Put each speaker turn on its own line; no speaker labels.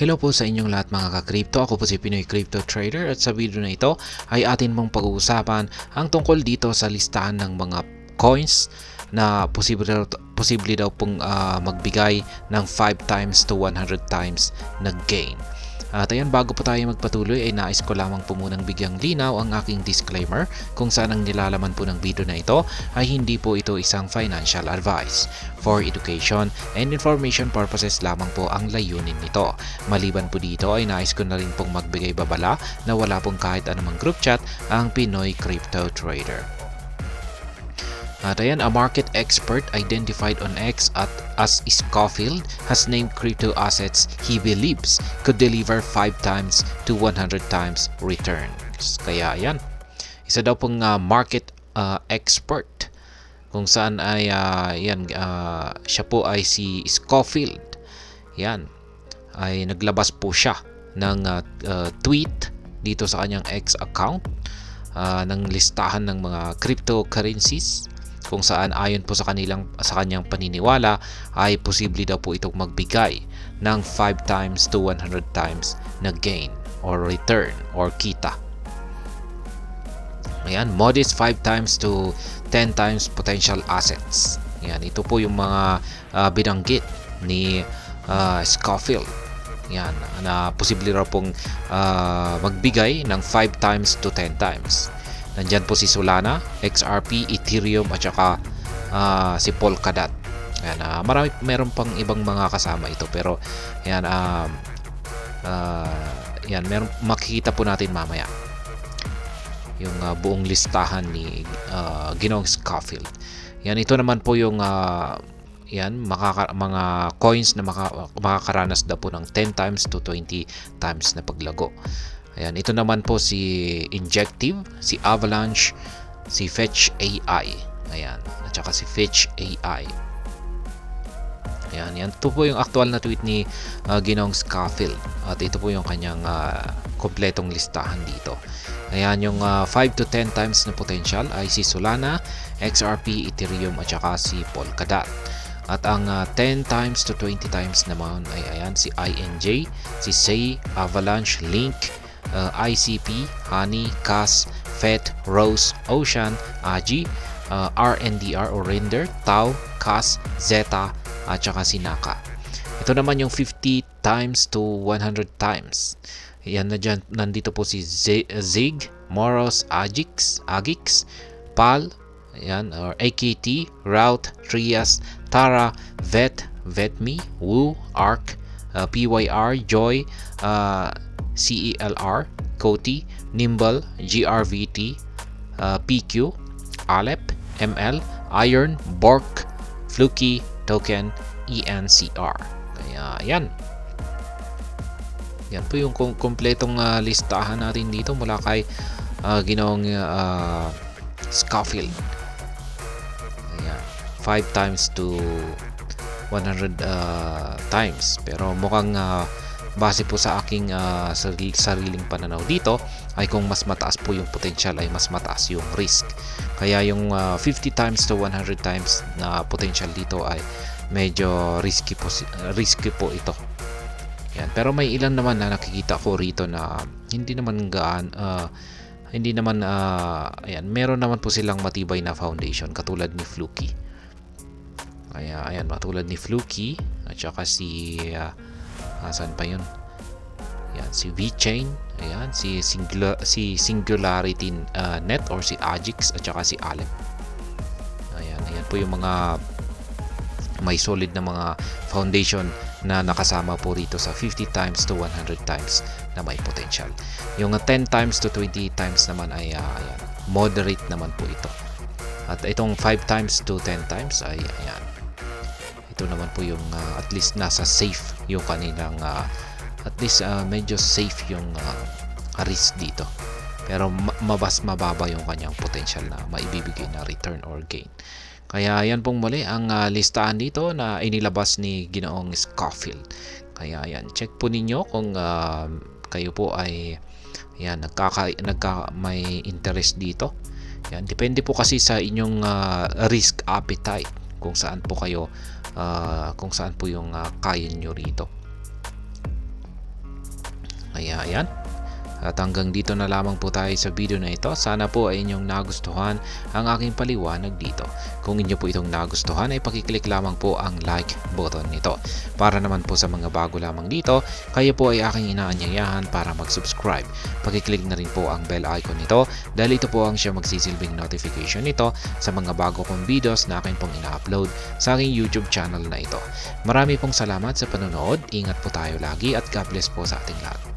Hello po sa inyong lahat mga ka-crypto. Ako po si Pinoy Crypto Trader at sa video na ito ay atin mong pag-uusapan ang tungkol dito sa listahan ng mga coins na posible daw pong magbigay ng 5 times to 100 times na gain. At ayan, bago po tayo magpatuloy ay nais ko lamang po munang bigyang linaw ang aking disclaimer kung saan ang nilalaman po ng video na ito ay hindi po ito isang financial advice. For education and information purposes lamang po ang layunin nito. Maliban po dito ay nais ko na rin pong magbigay babala na wala pong kahit anumang group chat ang Pinoy Crypto Trader. At ayan, a market expert identified on X as Scofield has named crypto assets he believes could deliver 5 times to 100 times returns. Kaya ayan, isa daw pong market expert kung saan ay siya po ay si Scofield. Yan, ay naglabas po siya ng tweet dito sa kanyang X account ng listahan ng mga cryptocurrencies kung saan ayon po sa kanyang paniniwala ay posible daw po itong magbigay ng 5 times to 100 times na gain or return or kita. Ayan, modest 5 times to 10 times potential assets. Ayan, ito po yung mga binanggit ni Scofield. Yan, na posible raw pong magbigay ng 5 times to 10 times. Nandyan po si Solana, XRP, Ethereum at saka si Polkadot. Ayan, meron pang ibang mga kasama ito pero yan, meron, makikita po natin mamaya yung buong listahan ni Ginoong Scofield. Yan, ito naman po yung mga coins na makakaranas daw po ng 10 times to 20 times na paglago. Ayan, ito naman po si Injective, si Avalanche, si Fetch AI. Ayan, at saka si Fetch AI. Ayan, ito po yung aktual na tweet ni Ginoong Scofield. At ito po yung kanyang kompletong listahan dito. Ayan, yung 5 to 10 times na potential ay si Solana, XRP, Ethereum at saka si Polkadot. At ang 10 times to 20 times naman ay ayan, si INJ, si Say, Avalanche, Link, ICP, Honey, Cas, FET, Rose, Ocean, AGI, RNDR or Render, Tau, Cas, Zeta at saka si Naka. Ito naman yung 50 times to 100 times. Yan, nandito po si Zig, Moros, Agix, PAL, ayan, or AKT, Route, Trias, Tara, Vetme, Woo, Arc, PYR, Joy, CELR, Koti, Nimble, GRVT, PQ, Alep, ML, Iron, Bork, Fluky, Token, ENCR. Kaya yan. Yan po yung kompletong listahan natin dito mula kay Ginoong Scofield. Ayan, 5 times to 100 times. Pero mukhang base po sa aking sariling pananaw dito ay kung mas mataas po yung potential ay mas mataas yung risk. Kaya yung 50 times to 100 times na potential dito ay medyo risky po ito. Yan. Pero may ilan naman na nakikita ko rito na hindi naman ayan, meron naman po silang matibay na foundation katulad ni Fluky. Ayan, katulad ni Fluky at saka si saan pa yun? Ayan, si VeChain, ayan, si Singularity Net or si Agix at saka si Alep. Ayan po yung mga may solid na mga foundation na nakasama po rito sa 50 times to 100 times na may potential. Yung 10 times to 20 times naman ay ayan, moderate naman po ito. At itong 5 times to 10 times ay ayan, ito naman po yung at least nasa safe yung kanilang at least medyo safe yung risk dito. Pero mababa yung kanyang potential na maibibigay na return or gain. Kaya yan pong muli ang listahan dito na inilabas ni Ginoong Scofield. Kaya yan, check po ninyo kung kayo po ay yan, may interest dito. Yan, depende po kasi sa inyong risk appetite kung saan po kayo kung saan po yung kaya nyo rito. Ayan. At hanggang dito na lamang po tayo sa video na ito. Sana po ay inyong nagustuhan ang aking paliwanag dito. Kung inyo po itong nagustuhan ay pakiclick lamang po ang like button nito. Para naman po sa mga bago lamang dito, kayo po ay aking inaanyayahan para mag-subscribe. Pakiclick na rin po ang bell icon nito dahil ito po ang siya magsisilbing notification nito sa mga bago kong videos na akin pong ina-upload sa aking YouTube channel na ito. Marami pong salamat sa panonood. Ingat po tayo lagi at God bless po sa ating lahat.